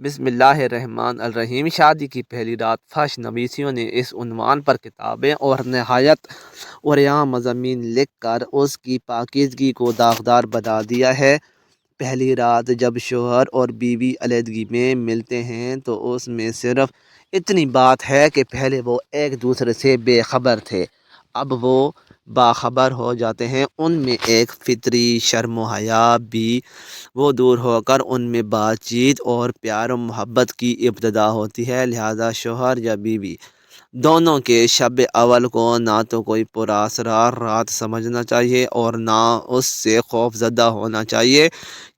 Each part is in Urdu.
بسم اللہ الرحمن الرحیم۔ شادی کی پہلی رات فحش نویسیوں نے اس عنوان پر کتابیں اور نہایت اوریاں مضامین لکھ کر اس کی پاکیزگی کو داغدار بنا دیا ہے۔ پہلی رات جب شوہر اور بیوی علیحدگی میں ملتے ہیں تو اس میں صرف اتنی بات ہے کہ پہلے وہ ایک دوسرے سے بے خبر تھے، اب وہ باخبر ہو جاتے ہیں۔ ان میں ایک فطری شرم و حیا بھی وہ دور ہو کر ان میں بات چیت اور پیار و محبت کی ابتدا ہوتی ہے۔ لہذا شوہر یا بیوی دونوں کے شب اول کو نہ تو کوئی پراسرار رات سمجھنا چاہیے اور نہ اس سے خوف زدہ ہونا چاہیے،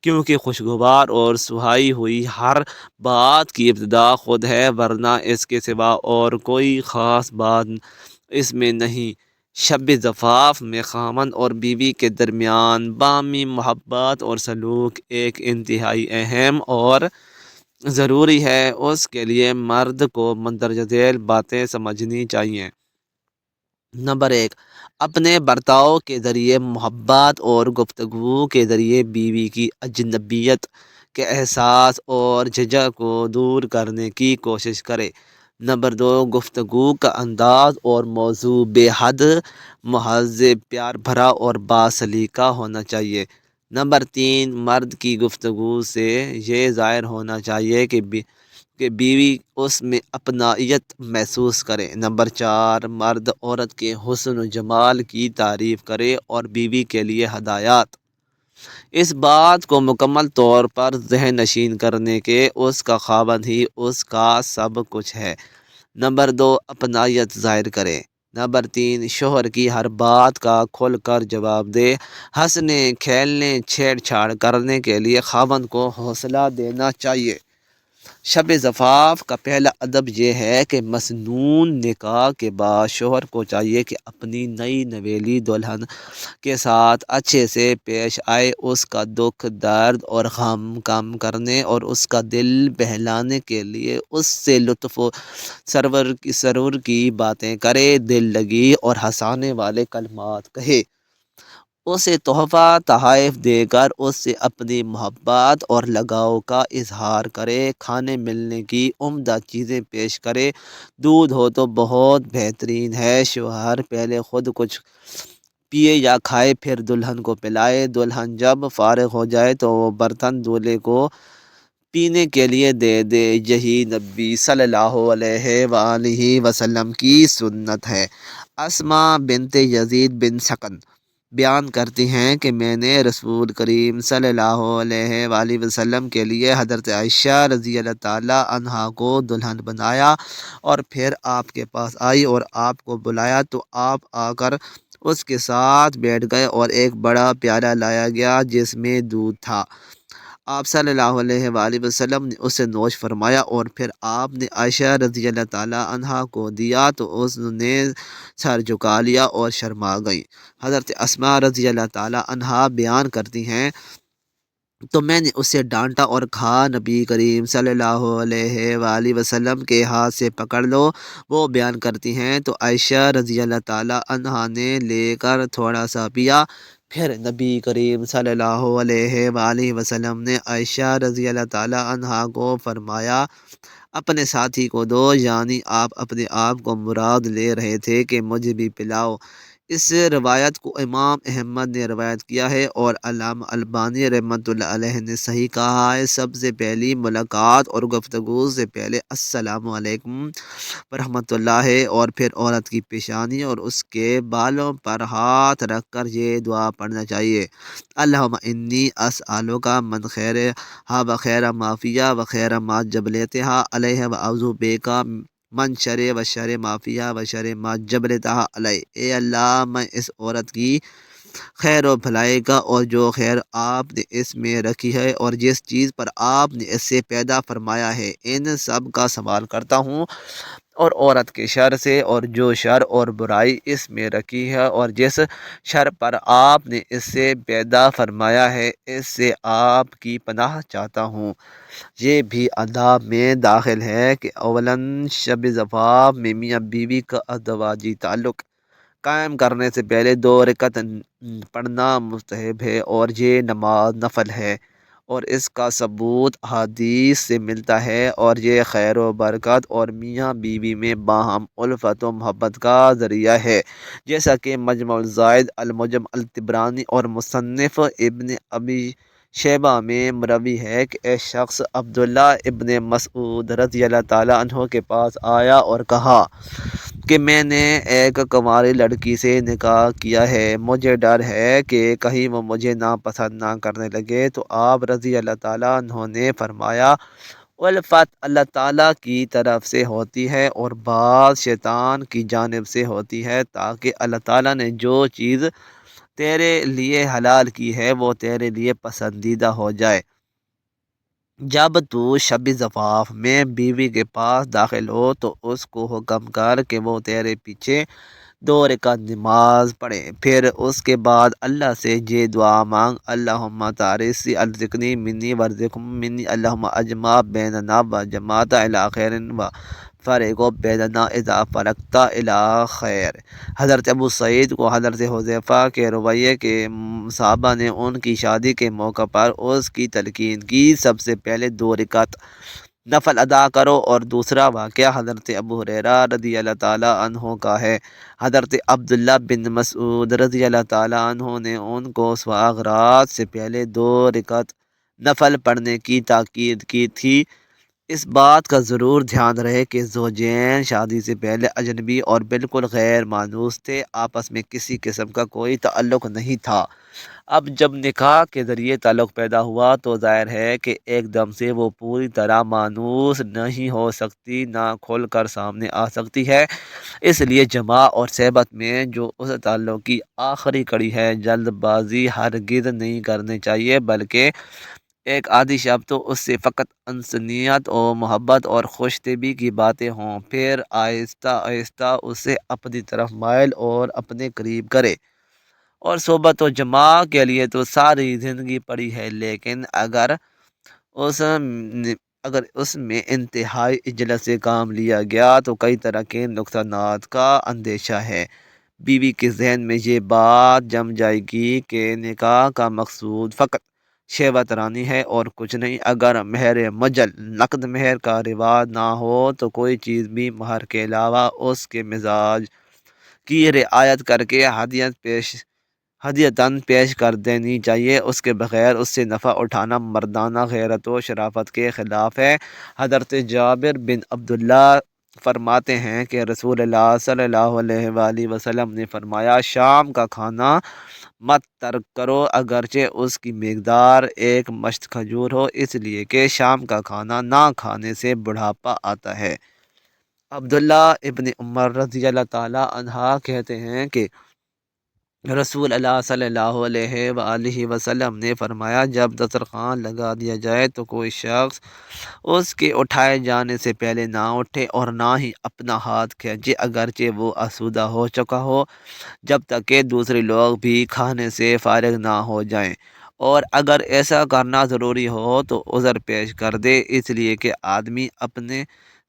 کیونکہ خوشگوار اور سہائی ہوئی ہر بات کی ابتدا خود ہے، ورنہ اس کے سوا اور کوئی خاص بات اس میں نہیں۔ شب زفاف میں خاوند اور بیوی کے درمیان باہمی محبت اور سلوک ایک انتہائی اہم اور ضروری ہے۔ اس کے لیے مرد کو مندرجہ ذیل باتیں سمجھنی چاہیے۔ نمبر 1، اپنے برتاؤ کے ذریعے محبت اور گفتگو کے ذریعے بیوی کی اجنبیت کے احساس اور جھجک کو دور کرنے کی کوشش کرے۔ نمبر 2، گفتگو کا انداز اور موضوع بے حد مہذب، پیار بھرا اور باسلیقہ ہونا چاہیے۔ نمبر 3، مرد کی گفتگو سے یہ ظاہر ہونا چاہیے کہ بیوی اس میں اپنائیت محسوس کرے۔ نمبر 4، مرد عورت کے حسن و جمال کی تعریف کرے اور بیوی کے لیے ہدایات۔ اس بات کو مکمل طور پر ذہن نشین کرنے کے اس کا خاوند ہی اس کا سب کچھ ہے۔ نمبر 2، اپنائیت ظاہر کرے۔ نمبر 3، شوہر کی ہر بات کا کھل کر جواب دے۔ ہنسنے، کھیلنے، چھیڑ چھاڑ کرنے کے لیے خاوند کو حوصلہ دینا چاہیے۔ شب زفاف کا پہلا ادب یہ ہے کہ مسنون نکاح کے بعد شوہر کو چاہیے کہ اپنی نئی نویلی دلہن کے ساتھ اچھے سے پیش آئے، اس کا دکھ، درد اور غم کم کرنے اور اس کا دل بہلانے کے لیے اس سے لطف و سرور کی باتیں کرے، دل لگی اور ہنسانے والے کلمات کہے، اسے تحفہ تحائف دے کر اس سے اپنی محبت اور لگاؤ کا اظہار کرے، کھانے ملنے کی عمدہ چیزیں پیش کرے۔ دودھ ہو تو بہت بہترین ہے۔ شوہر پہلے خود کچھ پیے یا کھائے، پھر دلہن کو پلائے۔ دلہن جب فارغ ہو جائے تو وہ برتن دولہے کو پینے کے لیے دے دے۔ یہی نبی صلی اللہ علیہ وآلہ وسلم کی سنت ہے۔ اسماء بنت یزید بن سکن بیان کرتی ہیں کہ میں نے رسول کریم صلی اللہ علیہ وآلہ وسلم کے لیے حضرت عائشہ رضی اللہ تعالیٰ عنہا کو دلہن بنایا اور پھر آپ کے پاس آئی اور آپ کو بلایا تو آپ آ کر اس کے ساتھ بیٹھ گئے اور ایک بڑا پیالہ لایا گیا جس میں دودھ تھا۔ آپ صلی اللہ علیہ وآلہ وسلم نے اسے نوش فرمایا اور پھر آپ نے عائشہ رضی اللہ تعالیٰ عنہا کو دیا تو اس نے سر جھکا لیا اور شرما گئی۔ حضرت اسماء رضی اللہ تعالیٰ عنہا بیان کرتی ہیں تو میں نے اسے ڈانٹا اور کہا، نبی کریم صلی اللہ علیہ وآلہ وسلم کے ہاتھ سے پکڑ لو۔ وہ بیان کرتی ہیں تو عائشہ رضی اللہ تعالیٰ عنہا نے لے کر تھوڑا سا پیا، پھر نبی کریم صلی اللہ علیہ وآلہ وسلم نے عائشہ رضی اللہ تعالیٰ عنہا کو فرمایا، اپنے ساتھی کو دو، یعنی آپ اپنے آپ کو مراد لے رہے تھے کہ مجھے بھی پلاؤ۔ اس روایت کو امام احمد نے روایت کیا ہے اور علامہ البانی رحمۃ اللہ علیہ نے صحیح کہا ہے۔ سب سے پہلی ملاقات اور گفتگو سے پہلے السلام علیکم ورحمۃ اللہ ہے اور پھر عورت کی پیشانی اور اس کے بالوں پر ہاتھ رکھ کر یہ دعا پڑھنا چاہیے، اللہم انی اسألک من خیرہا و خیر ما فیہا و خیر ما جبلتہا علیہ و اعوذ بک من شر و شر ما فیہا و شر ما جبلتہا علیہ۔ اے اللہ، میں اس عورت کی خیر و بھلائی کا اور جو خیر آپ نے اس میں رکھی ہے اور جس چیز پر آپ نے اس سے پیدا فرمایا ہے، ان سب کا سوال کرتا ہوں، اور عورت کے شر سے اور جو شر اور برائی اس میں رکھی ہے اور جس شر پر آپ نے اس سے پیدا فرمایا ہے، اس سے آپ کی پناہ چاہتا ہوں۔ یہ بھی آداب میں داخل ہے کہ اولاً شب زفاف میں میاں بیوی کا ازدواجی تعلق قائم کرنے سے پہلے 2 رکعت پڑھنا مستحب ہے اور یہ نماز نفل ہے اور اس کا ثبوت حدیث سے ملتا ہے، اور یہ خیر و برکت اور میاں بیوی میں باہم الفت و محبت کا ذریعہ ہے، جیسا کہ مجمع الزائد، المعجم الطبرانی اور مصنف ابن ابی شیبہ میں مروی ہے کہ ایک شخص عبداللہ ابن مسعود رضی اللہ تعالیٰ عنہ کے پاس آیا اور کہا کہ میں نے ایک کنواری لڑکی سے نکاح کیا ہے، مجھے ڈر ہے کہ کہیں وہ مجھے ناپسند نہ کرنے لگے، تو آپ رضی اللہ تعالیٰ عنہ نے فرمایا الفت اللہ تعالیٰ کی طرف سے ہوتی ہے اور بعض شیطان کی جانب سے ہوتی ہے، تاکہ اللہ تعالیٰ نے جو چیز تیرے لیے حلال کی ہے وہ تیرے لیے پسندیدہ ہو جائے۔ جب تو شب زفاف میں بیوی کے پاس داخل ہو تو اس کو حکم کر کہ وہ تیرے پیچھے 2 رکعت نماز پڑھے، پھر اس کے بعد اللہ سے یہ دعا مانگ، اللہم تارسی ارزقنی منی ورزقہم منی، اللہم اجمع بیننا و جماعت الی خیر و فرق بیننا اذا فرقت الی خیر۔ حضرت ابو سعید کو حضرت حذیفہ کے رویے کے صحابہ نے ان کی شادی کے موقع پر اس کی تلقین کی، سب سے پہلے 2 رکعت نفل ادا کرو، اور دوسرا واقعہ حضرت ابو ہریرہ رضی اللہ تعالیٰ عنہ کا ہے۔ حضرت عبداللہ بن مسعود رضی اللہ تعالیٰ عنہ نے ان کو سواغ رات سے پہلے 2 رکعت نفل پڑھنے کی تاکید کی تھی۔ اس بات کا ضرور دھیان رہے کہ زوجین شادی سے پہلے اجنبی اور بالکل غیر مانوس تھے، آپس میں کسی قسم کا کوئی تعلق نہیں تھا۔ اب جب نکاح کے ذریعے تعلق پیدا ہوا تو ظاہر ہے کہ ایک دم سے وہ پوری طرح مانوس نہیں ہو سکتی، نہ کھل کر سامنے آ سکتی ہے، اس لیے جماع اور صحبت میں جو اس تعلق کی آخری کڑی ہے، جلد بازی ہرگز نہیں کرنی چاہیے، بلکہ ایک آدھی شب تو اس سے فقط انسانیت اور محبت اور خوش طبعی کی باتیں ہوں، پھر آہستہ آہستہ اسے اپنی طرف مائل اور اپنے قریب کرے۔ اور صحبت و جماع کے لیے تو ساری زندگی پڑی ہے، لیکن اس اگر اس میں انتہائی اجلت سے کام لیا گیا تو کئی طرح کے نقصانات کا اندیشہ ہے۔ بیوی کے ذہن میں یہ بات جم جائے گی کہ نکاح کا مقصود فقط شہوت رانی ہے اور کچھ نہیں۔ اگر مہر مجل نقد مہر کا رواج نہ ہو تو کوئی چیز بھی مہر کے علاوہ اس کے مزاج کی رعایت کر کے ہدیتاً پیش کر دینی چاہیے، اس کے بغیر اس سے نفع اٹھانا مردانہ غیرت و شرافت کے خلاف ہے۔ حضرت جابر بن عبداللہ فرماتے ہیں کہ رسول اللہ صلی اللہ علیہ وآلہ وسلم نے فرمایا، شام کا کھانا مت ترک کرو اگرچہ اس کی مقدار 1 مشت کھجور ہو، اس لیے کہ شام کا کھانا نہ کھانے سے بڑھاپا آتا ہے۔ عبداللہ ابن عمر رضی اللہ تعالیٰ عنہ کہتے ہیں کہ رسول اللہ صلی اللہ علیہ وآلہ وسلم نے فرمایا، جب دسترخوان لگا دیا جائے تو کوئی شخص اس کے اٹھائے جانے سے پہلے نہ اٹھے اور نہ ہی اپنا ہاتھ کھینچے اگرچہ وہ آسودہ ہو چکا ہو، جب تک کہ دوسرے لوگ بھی کھانے سے فارغ نہ ہو جائیں، اور اگر ایسا کرنا ضروری ہو تو عذر پیش کر دے، اس لیے کہ آدمی اپنے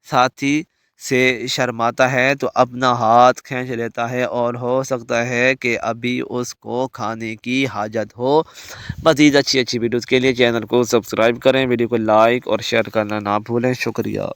ساتھی سے شرماتا ہے تو اپنا ہاتھ کھینچ لیتا ہے اور ہو سکتا ہے کہ ابھی اس کو کھانے کی حاجت ہو۔ مزید اچھی ویڈیوز کے لیے چینل کو سبسکرائب کریں، ویڈیو کو لائک اور شیئر کرنا نہ بھولیں۔ شکریہ۔